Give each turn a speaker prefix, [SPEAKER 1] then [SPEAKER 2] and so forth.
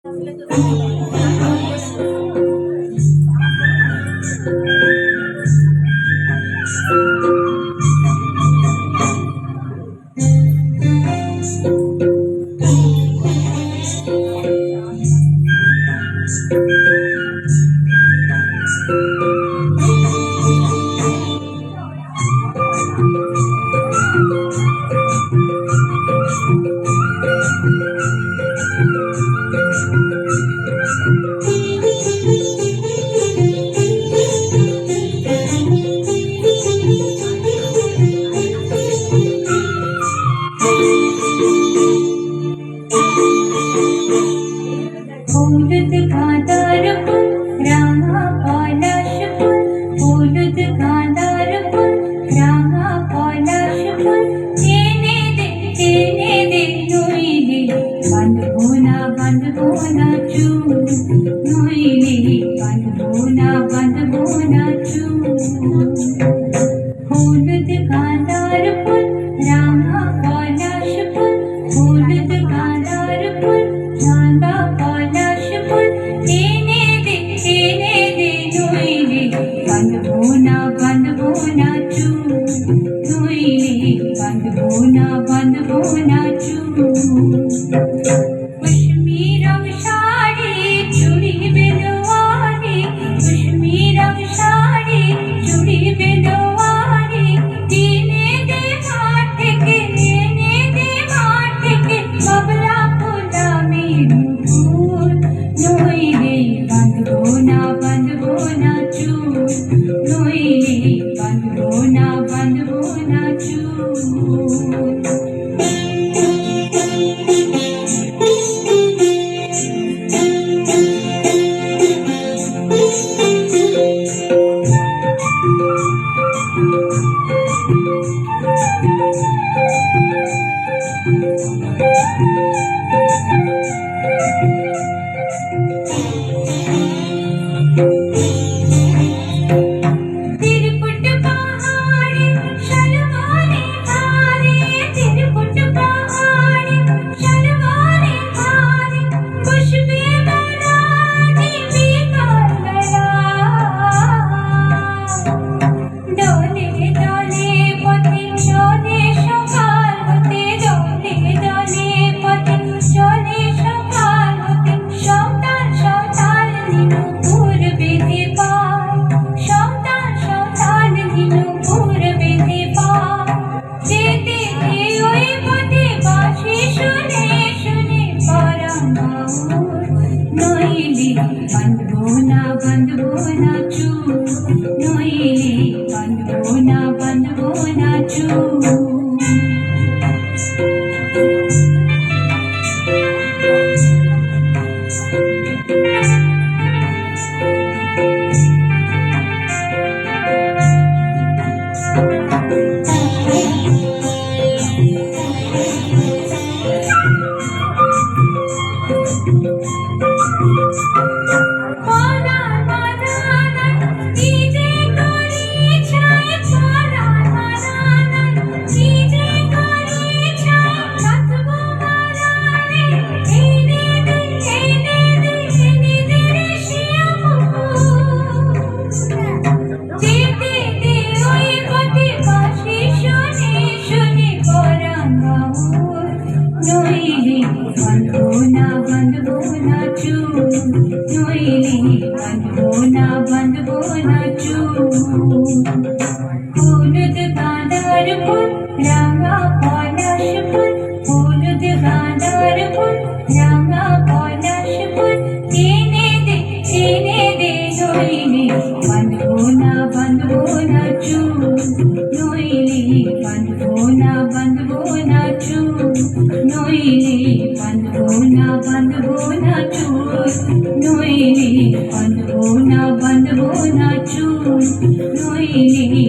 [SPEAKER 1] হলুদ গাঁদার ফুল রাঙা পলাশ ফুল, হলুদ গাঁদার ফুল রাঙা পলাশ ফুল, টেনে দে নইলে বাঁধবো না চুল, নইলে বাঁধবো না চুল। হলুদ গাঁদার ফুল রাঙা পলাশ ফুল, হলুদ গাঁদার ফুল রাঙা পলাশ ফুল, টেনে দে নইলে বাঁধবো না চুল, নইলে বাঁধবো না চুল। কাশ্মীরম শাড়ি চুড়ি বেলোয়ারি, কাশ্মীরম শাড়ি চুড়ি বেলোয়ারি, এনে দে মাঠ থেকে বাবলা গোলামের ফুল, নইলে বাঁধবো না চুল, নইলে বাঁধবো না চুল। तिरकुट पहाड़ी शलवारे धारे, तिरकुट पहाड़ी शलवारे धारे, खुशबू बरानी बेकार लड़ा, डोले डोले पति चले सकाल होते, डोले पति चले सकाल होते, সন্তান নীনুপুর বেঁধে পায়, সন্তান নীনুপুর বেঁধে পায়, যেতে ওই পথে বাঁশি শুনে পরাণ বাউল, নইলে বাঁধবো না চুল, নইলে বাঁধবো না চুল। নইলে বাঁধবো না চুল, নইলে বাঁধবো না চুল। হলুদ গাঁদার ফুল রাঙা পলাশ ফুল, হলুদ গাঁদার ফুল রাঙা পলাশ ফুল, টেনে দে নইলে বাঁধবো না চুল, নইলে বাঁধবো না চুল, নইলে বাঁধবো না চুল, নইলে বাঁধবো না চুল, নইলে